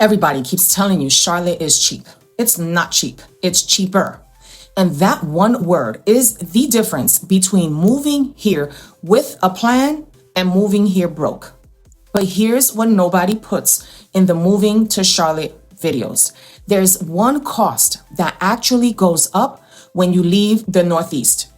Everybody keeps telling you Charlotte is cheap. It's not cheap. It's cheaper. And that one word is the difference between moving here with a plan and moving here broke. But here's what nobody puts in the moving to Charlotte videos. There's one cost that actually goes up when you leave the Northeast.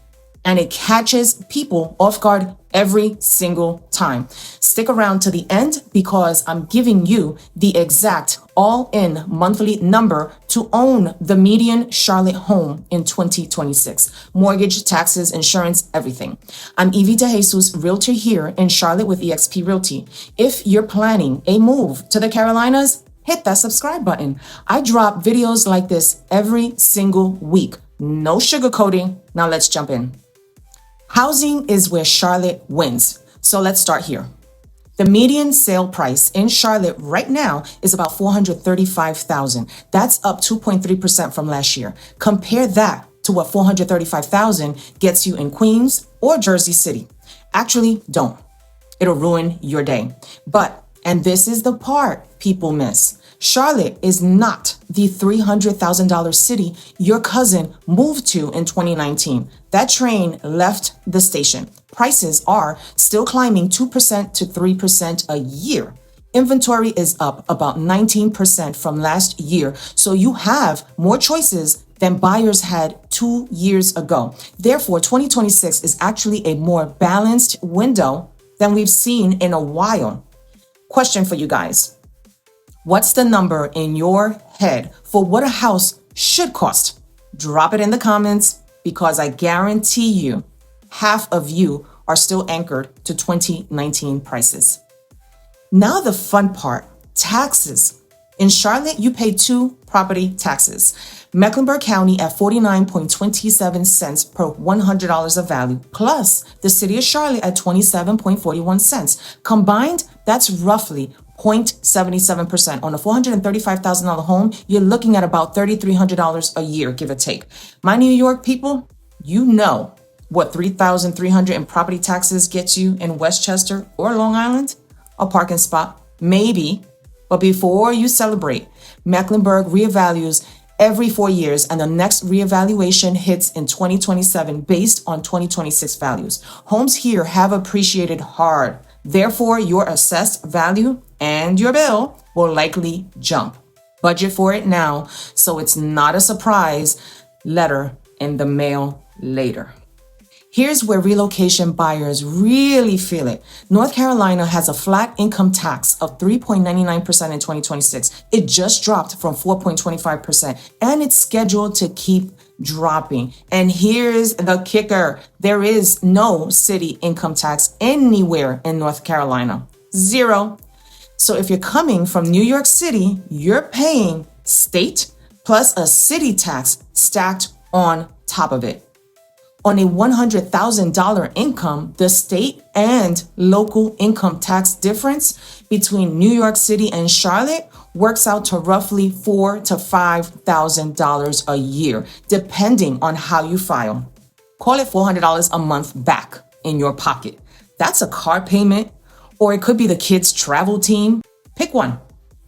And it catches people off guard every single time. Stick around to the end because I'm giving you the exact all-in monthly number to own the median Charlotte home in 2026. Mortgage, taxes, insurance, everything. I'm Evie DeJesus, Realtor here in Charlotte with eXp Realty. If you're planning a move to the Carolinas, hit that subscribe button. I drop videos like this every single week. No sugarcoating. Now let's jump in. Housing is where Charlotte wins. So let's start here. The median sale price in Charlotte right now is about $435,000. That's up 2.3% from last year. Compare that to what $435,000 gets you in Queens or Jersey City. Actually, don't. It'll ruin your day. But, and this is the part people miss, Charlotte is not the $300,000 city your cousin moved to in 2019. That train left the station. Prices are still climbing 2% to 3% a year. Inventory is up about 19% from last year. So you have more choices than buyers had 2 years ago. Therefore, 2026 is actually a more balanced window than we've seen in a while. Question for you guys. What's the number in your head for what a house should cost? Drop it in the comments because I guarantee you half of you are still anchored to 2019 prices. Now the fun part, taxes. In Charlotte, you pay 2 property taxes. Mecklenburg County at 49.27 cents per $100 of value, plus the city of Charlotte at 27.41 cents. Combined, that's roughly 0.77%. On a $435,000 home, you're looking at about $3,300 a year, give or take. My New York people, you know what $3,300 in property taxes gets you in Westchester or Long Island? A parking spot, maybe. But before you celebrate, Mecklenburg reevaluates every 4 years, and the next reevaluation hits in 2027 based on 2026 values. Homes here have appreciated hard. Therefore, your assessed value and your bill will likely jump. Budget for it now so it's not a surprise letter in the mail later. Here's where relocation buyers really feel it. North Carolina has a flat income tax of 3.99% in 2026. It just dropped from 4.25%, and it's scheduled to keep dropping. And here's the kicker. There is no city income tax anywhere in North Carolina. 0. So if you're coming from New York City, you're paying state plus a city tax stacked on top of it. On a $100,000 income, the state and local income tax difference between New York City and Charlotte works out to roughly $4,000 to $5,000 a year, depending on how you file. Call it $400 a month back in your pocket. That's a car payment, or it could be the kids' travel team. Pick one.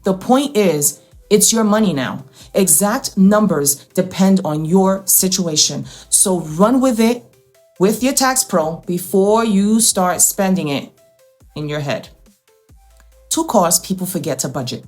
The point is, it's your money now. Exact numbers depend on your situation. So run with it with your tax pro before you start spending it in your head. 2 costs people forget to budget.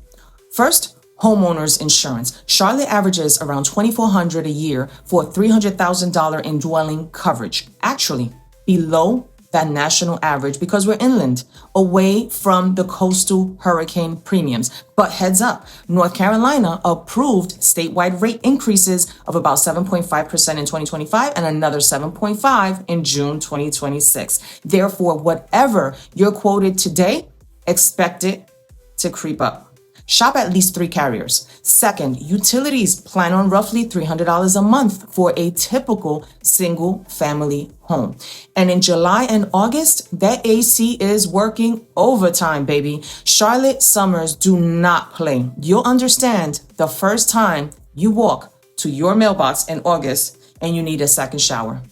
First, homeowners insurance. Charlotte averages around $2,400 a year for $300,000 in dwelling coverage. Actually, below that national average because we're inland, away from the coastal hurricane premiums. But heads up, North Carolina approved statewide rate increases of about 7.5% in 2025 and another 7.5% in June 2026. Therefore, whatever you're quoted today, expect it to creep up. Shop at least 3 carriers. Second, utilities. Plan on roughly $300 a month for a typical single family home. And in July and August, that AC is working overtime, baby. Charlotte summers do not play. You'll understand the first time you walk to your mailbox in August and you need a second shower.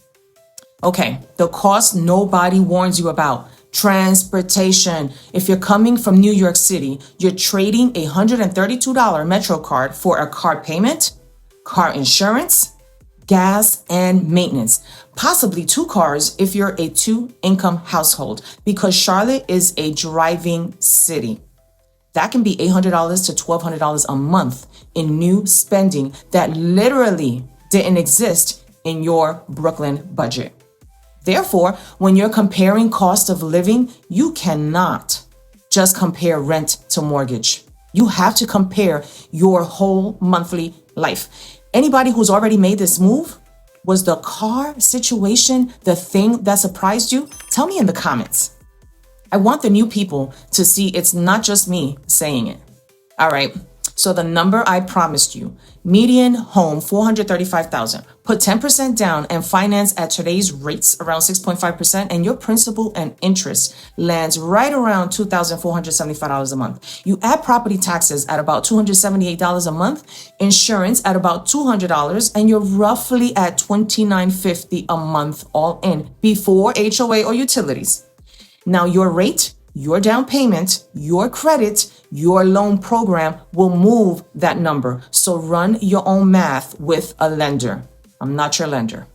Okay, the cost nobody warns you about. Transportation. If you're coming from New York City, you're trading a $132 Metro card for a car payment, car insurance, gas, and maintenance. Possibly 2 cars if you're a 2-income household, because Charlotte is a driving city. That can be $800 to $1,200 a month in new spending that literally didn't exist in your Brooklyn budget. Therefore, when you're comparing cost of living, you cannot just compare rent to mortgage. You have to compare your whole monthly life. Anybody who's already made this move, was the car situation the thing that surprised you? Tell me in the comments. I want the new people to see it's not just me saying it. All right. So the number I promised you, median home, $435,000. Put 10% down and finance at today's rates around 6.5%, and your principal and interest lands right around $2,475 a month. You add property taxes at about $278 a month, insurance at about $200, and you're roughly at $2,950 a month all in before HOA or utilities. Now your rate, your down payment, your credit, your loan program will move that number. So run your own math with a lender. I'm not your lender.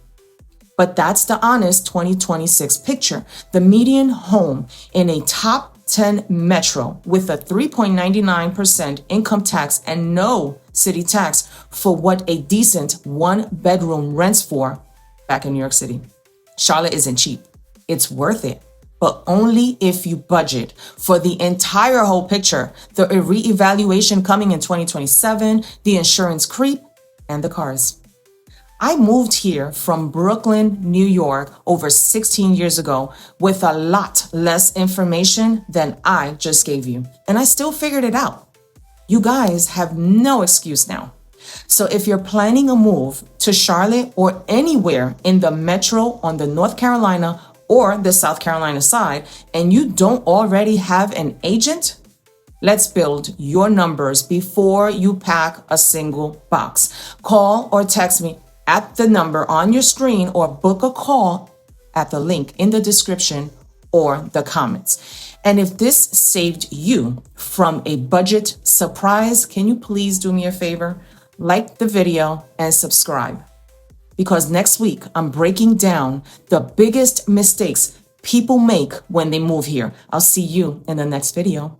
But that's the honest 2026 picture. The median home in a top 10 metro with a 3.99% income tax and no city tax for what a decent 1-bedroom rents for back in New York City. Charlotte isn't cheap. It's worth it, but only if you budget for the entire whole picture, the reevaluation coming in 2027, the insurance creep, and the cars. I moved here from Brooklyn, New York over 16 years ago with a lot less information than I just gave you, and I still figured it out. You guys have no excuse now. So if you're planning a move to Charlotte or anywhere in the metro on the North Carolina or the South Carolina side, and you don't already have an agent, let's build your numbers before you pack a single box. Call or text me at the number on your screen or book a call at the link in the description or the comments. And if this saved you from a budget surprise, can you please do me a favor? Like the video and subscribe. Because next week, I'm breaking down the biggest mistakes people make when they move here. I'll see you in the next video.